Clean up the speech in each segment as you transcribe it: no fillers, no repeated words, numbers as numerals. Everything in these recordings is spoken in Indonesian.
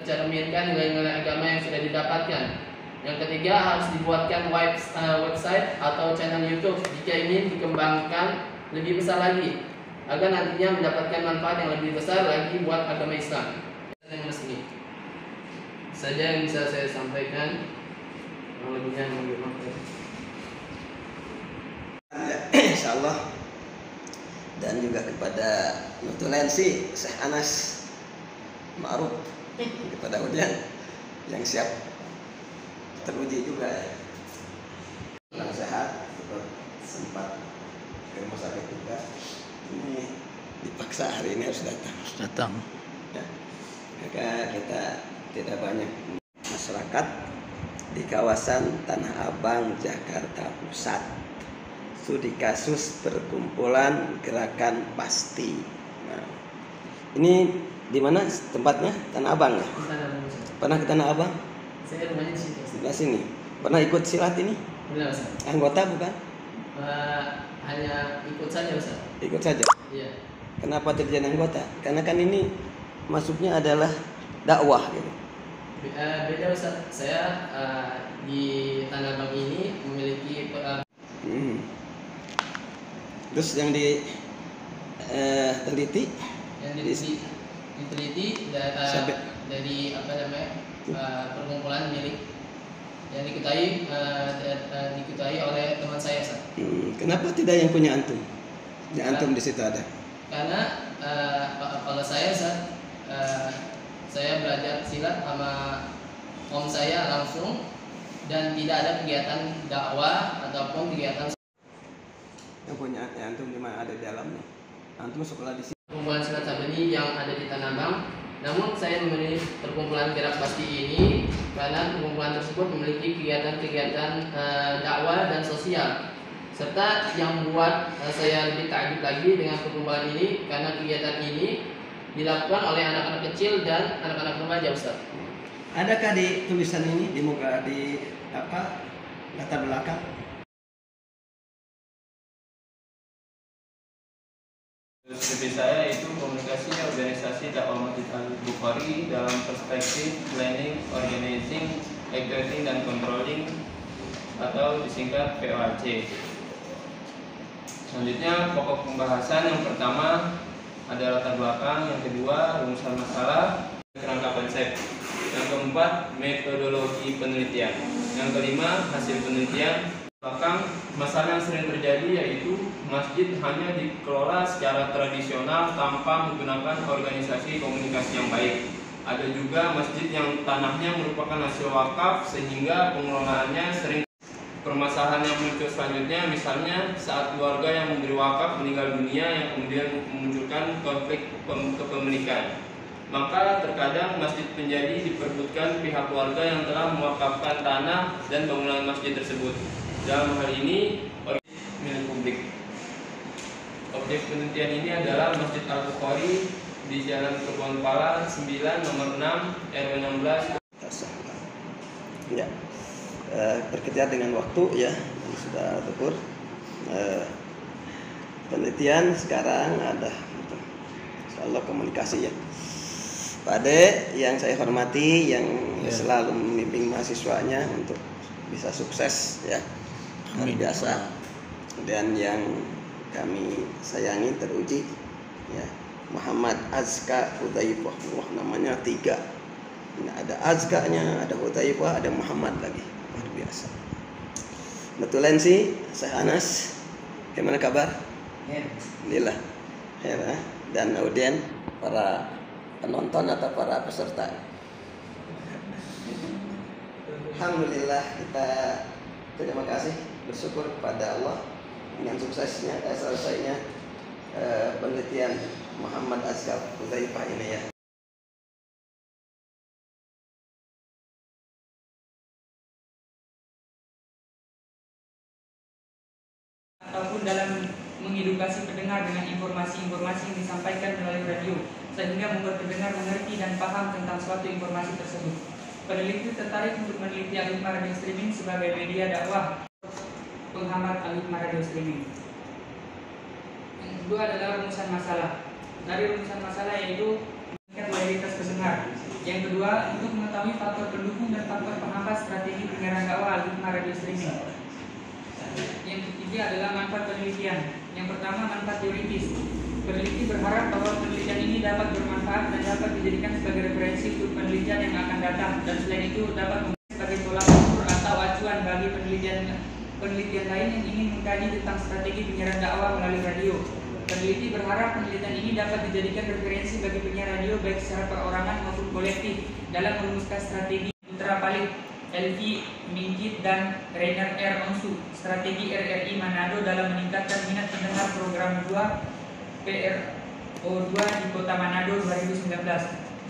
mencerminkan nilai-nilai agama yang sudah didapatkan. Yang ketiga, harus dibuatkan website atau channel YouTube jika ingin dikembangkan lebih besar lagi, agar nantinya mendapatkan manfaat yang lebih besar lagi buat agama Islam. Yang ini saja yang bisa saya sampaikan. Yang lebihnya mohon maaf. Insyaallah. Dan juga kepada Nutulensi Syekh Anas Ma'ruf, kepada Udian yang siap teruji juga ya. Kurang sehat, sempat ke rumah sakit juga. Ini dipaksa hari ini harus datang. Ya. Maka kita tidak banyak masyarakat di kawasan Tanah Abang, Jakarta Pusat. Studi kasus perkumpulan Gerakan Pasti. Nah, ini di mana tempatnya? Tanah Abang ya? Pernah ke Tanah Abang? Saya rumahnya di situ. Sebelah sini. Pernah ikut silat ini? Benar, Ustaz. Anggota bukan? Hanya ikut saja, Ustaz. Ikut saja. Iya. Kenapa tidak jadi anggota? Karena kan ini masuknya adalah dakwah gitu. Beda, Ustaz. Saya di Tanah Abang ini memiliki Terus yang diteliti? Yang diteliti dari apa namanya perkumpulan milik yang diketahui oleh teman saya, Ustaz. Kenapa tidak yang punya antum? Yang antum di situ ada? Karena kalau saya, Ustaz, saya belajar silat sama om saya langsung dan tidak ada kegiatan dakwah ataupun kegiatan. Yang punya antum di mana, ada di dalamnya? Antum sekolah di sini. Perkumpulan Silat Sabeni yang ada di Tanah Abang. Namun saya memilih perkumpulan Gerak Pasti ini karena perkumpulan tersebut memiliki kegiatan-kegiatan dakwah dan sosial. Serta yang membuat saya lebih takjub lagi dengan perkumpulan ini karena kegiatan ini dilakukan oleh anak-anak kecil dan anak-anak remaja, Ustaz. Adakah di tulisan ini di muka di latar belakang? Studi saya itu komunikasi organisasi dakwah Masjid Al-Bukhari dalam perspektif planning, organizing, executing dan controlling atau disingkat POAC. Selanjutnya pokok pembahasan yang pertama ada latar belakang, yang kedua rumusan masalah, kerangka konsep, yang keempat metodologi penelitian, yang kelima hasil penelitian. Belakang, masalah yang sering terjadi yaitu masjid hanya dikelola secara tradisional tanpa menggunakan organisasi komunikasi yang baik. Ada juga masjid yang tanahnya merupakan hasil wakaf sehingga pengelolaannya sering. Permasalahan yang muncul selanjutnya misalnya saat keluarga yang memberi wakaf meninggal dunia yang kemudian memunculkan konflik kepemilikan. Maka terkadang masjid menjadi diperbutkan pihak keluarga yang telah mewakafkan tanah dan bangunan masjid tersebut. Dalam hal ini milik publik. Objek penelitian ini adalah Masjid Al-Bukhari di Jalan Kebonpala 9 nomor 6 RW 16. Ya, berkejar dengan waktu ya, sudah tegur. Penelitian sekarang ada, insyaallah komunikasi ya. Pak Ade yang saya hormati, yang selalu membimbing mahasiswanya untuk bisa sukses ya. Luar biasa. Dan yang kami sayangi teruji ya, Muhammad Azka Hudzaifah. Wah, namanya 3. Nah, ada Azkanya, ada Hudzaifah, ada Muhammad lagi. Luar biasa. Nutulensi Syekh Anas, gimana kabar? Alhamdulillah. Ya, dan audien, para penonton atau para peserta. Alhamdulillah, kita terima kasih, bersyukur kepada Allah dengan suksesnya selesainya penelitian Muhammad Azka Hudzaifah ini ya. Ataupun dalam mengedukasi pendengar dengan informasi-informasi yang disampaikan melalui radio, sehingga membuat pendengar mengerti dan paham tentang suatu informasi tersebut. Peneliti tertarik untuk meneliti algoritma radio streaming sebagai media dakwah penghambat algoritma radio streaming. Yang kedua adalah rumusan masalah. Dari rumusan masalah yaitu meningkatkan mayoritas pendengar. Yang kedua, untuk mengetahui faktor pendukung dan faktor penghambat strategi penyiaran dakwah Al-Hikmah Radio Streaming. Yang ketiga adalah manfaat penelitian. Yang pertama, manfaat teoritis. Peneliti berharap bahwa penelitian ini dapat bermanfaat dan dapat dijadikan sebagai referensi untuk penelitian yang akan datang, dan selain itu dapat sebagai tolak ukur atau acuan bagi penelitian lain yang ingin mengkaji tentang strategi penyiaran dakwah melalui radio. Peneliti berharap penelitian ini dapat dijadikan referensi bagi penyiar radio baik secara perorangan maupun kolektif dalam merumuskan strategi. Putra Palid, LV Minjit, dan Rainer R. Onsu, strategi RRI Manado dalam meningkatkan minat pendengar program 2 PRO2 di Kota Manado 2019.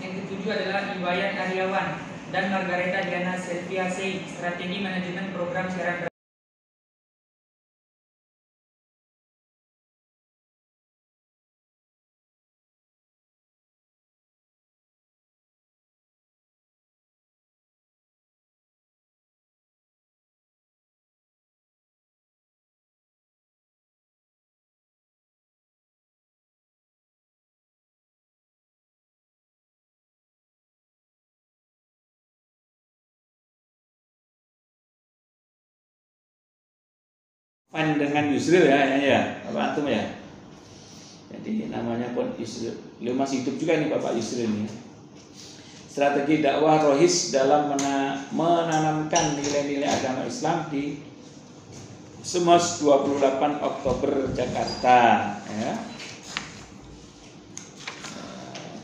Yang ketujuh adalah Iwayan Aryawan dan Margareta Diana Selviasei, strategi manajemen program siaran. Dengan Yusril ya, Bapak Antum ya. Jadi namanya pun Yusril. Beliau masih hidup juga nih Bapak Yusril ini. Strategi dakwah Rohis dalam menanamkan nilai-nilai agama Islam di SEMOS 28 Oktober Jakarta. Ya.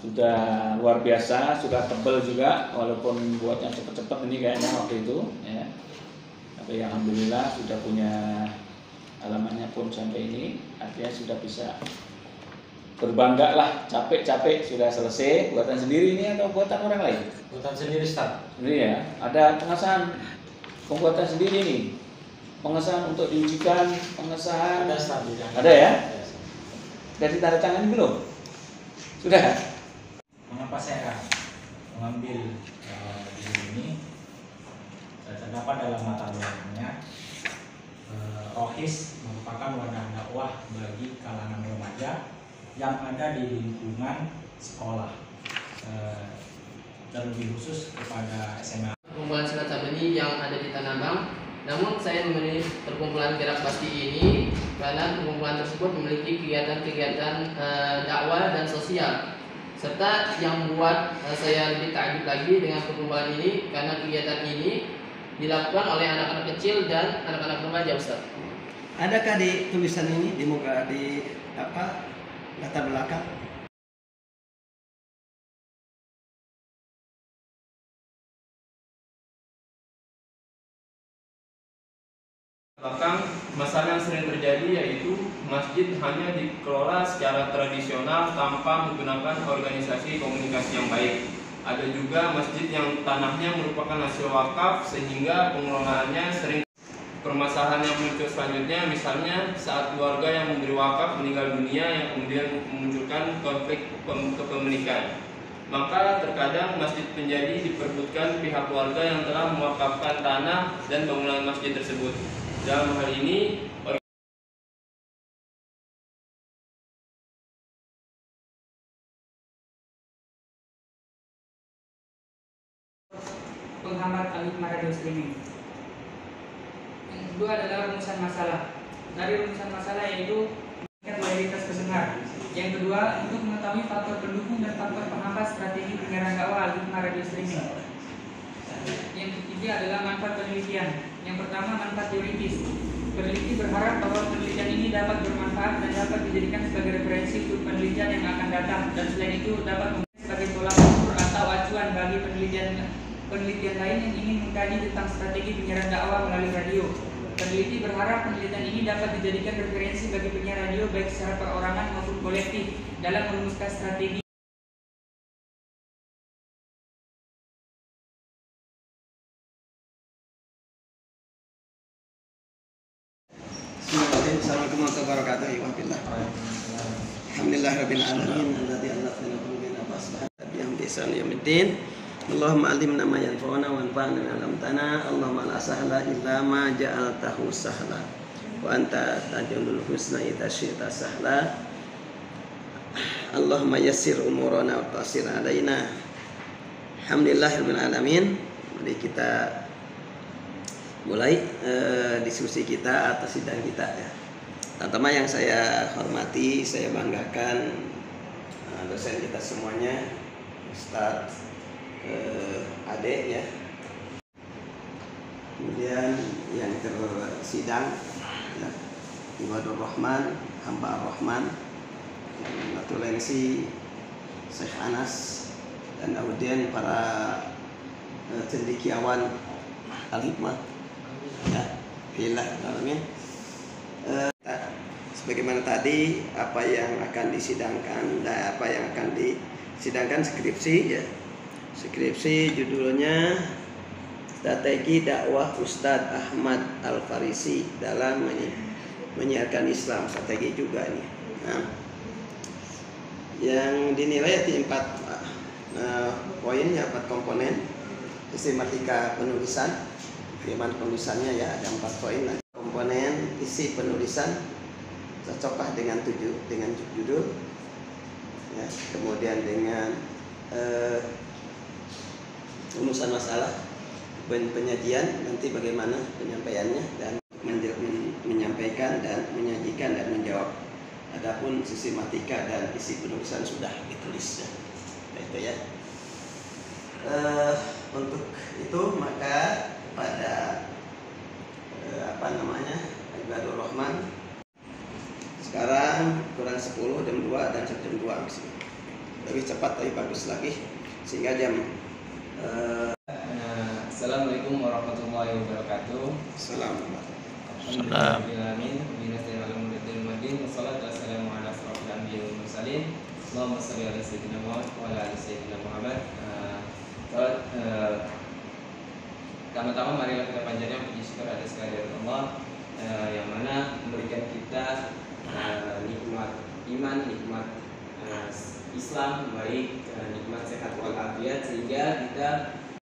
Sudah luar biasa, sudah tebal juga, walaupun buatnya cepet-cepet ini kayaknya waktu itu. Ya. Tapi alhamdulillah sudah punya alamannya pun sampai ini, artinya sudah bisa berbangga lah. Capek-capek sudah selesai. Buatan sendiri ini atau buatan orang lain? Buatan sendiri, Ustaz. Sendiri ya. Ada pengesahan pembuatan sendiri nih. Pengesahan untuk diujikan, pengesahan. Ada, Ustaz. Ada ya? Dari tanda tangan belum? Sudah. Mengapa saya mengambil di ini? Terdapat dalam mata kuliahnya, Rohis merupakan wadah dakwah bagi kalangan remaja yang ada di lingkungan sekolah, terlebih khusus kepada SMA. Perkumpulan Silat Sabeni yang ada di Tanah Abang. Namun saya memilih perkumpulan Gerak Pasti ini karena perkumpulan tersebut memiliki kegiatan-kegiatan dakwah dan sosial. Serta yang membuat saya lebih takjub lagi dengan perkumpulan ini karena kegiatan ini dilakukan oleh anak-anak kecil dan anak-anak remaja, Ustaz. Adakah di tulisan ini di muka di latar belakang? Belakang, masalah yang sering terjadi yaitu masjid hanya dikelola secara tradisional tanpa menggunakan organisasi komunikasi yang baik. Ada juga masjid yang tanahnya merupakan hasil wakaf sehingga pengelolaannya sering. Permasalahan yang muncul selanjutnya misalnya saat keluarga yang memberi wakaf meninggal dunia yang kemudian memunculkan konflik kepemilikan. Maka terkadang masjid menjadi diperebutkan pihak keluarga yang telah mewakafkan tanah dan bangunan masjid tersebut. Dalam hal ini penghambat Al-Hikmah Radio Streaming. Yang kedua adalah rumusan masalah. Dari rumusan masalah yaitu meningkat loyalitas pendengar. Yang kedua, untuk mengetahui faktor pendukung dan faktor penghambat strategi penyiaran dakwah Al-Hikmah Radio Streaming. Yang ketiga adalah manfaat penelitian. Yang pertama, manfaat teoritis. Peneliti berharap bahwa penelitian ini dapat bermanfaat dan dapat dijadikan sebagai referensi untuk penelitian yang akan datang, dan selain itu dapat menjadi sebagai tolak ukur atau acuan bagi penelitian lain yang ingin mengkaji tentang strategi penyiaran dakwah melalui radio. Peneliti berharap penelitian ini dapat dijadikan referensi bagi penyiar radio baik secara perorangan maupun kolektif dalam merumuskan strategi. Assalamualaikum warahmatullahi wabarakatuh. Alhamdulillah rabbil alamin alladzi anzala qulubana fasbahat bihamdihi yaumiddin. Allahumma alimna ma yanfa'una wanfa'na bima 'allamtana. Allahumma la sahla illa ma ja'altahu sahla. Wa anta taj'alul husna idza syi'ta sahla. Allahumma yassir umurana wa qasir alaina. Alhamdulillahirrahmanirrahim. Mari kita mulai diskusi kita atas sidang kita ya. Teman-teman yang saya hormati, saya banggakan dosen kita semuanya, Ustadz Ade ya. Kemudian yang tersidang ya, Ibadur Rahman, Hamba Ar-Rahman, Matulensi, Syekh Anas, dan kemudian para cendekiawan Al-Hikmah ya, Bismillahirrahmanirrahim. Sebagaimana tadi apa yang akan disidangkan dan apa yang akan disidangkan skripsi ya. Skripsi judulnya Strategi Dakwah Ustadz Ahmad Al-Farisi dalam menyiarkan Islam. Strategi juga ini. Nah, yang dinilai ada 4 poinnya, 4 komponen. Sistematika penulisan, bagaimana penulisannya ya, ada 4 poin. Komponen isi penulisan, cocokkah dengan judul ya, kemudian dengan rumusan masalah, penyajian, nanti bagaimana penyampaiannya, dan menyampaikan dan menyajikan dan menjawab. Adapun sistematika dan isi penulisan sudah ditulis ya. Itu ya. Untuk itu maka pada Ibadur Rahman sekarang kurang 10 jam 2 dan jam 2 lebih cepat tapi bagus lagi sehingga jam Assalamualaikum warahmatullahi wabarakatuh. Assalamualaikum. Wassalatu wassalamu ala asrofil anbiya'i wal mursalin. Allahumma shalli ala sayyidina Muhammad wa ala ali sayyidina Muhammad. Pertama-tama marilah kita panjatkan puji syukur atas kehadirat Allah yang mana memberikan kita nikmat iman, nikmat Islam, baik nikmat sehat walafiat, sehingga kita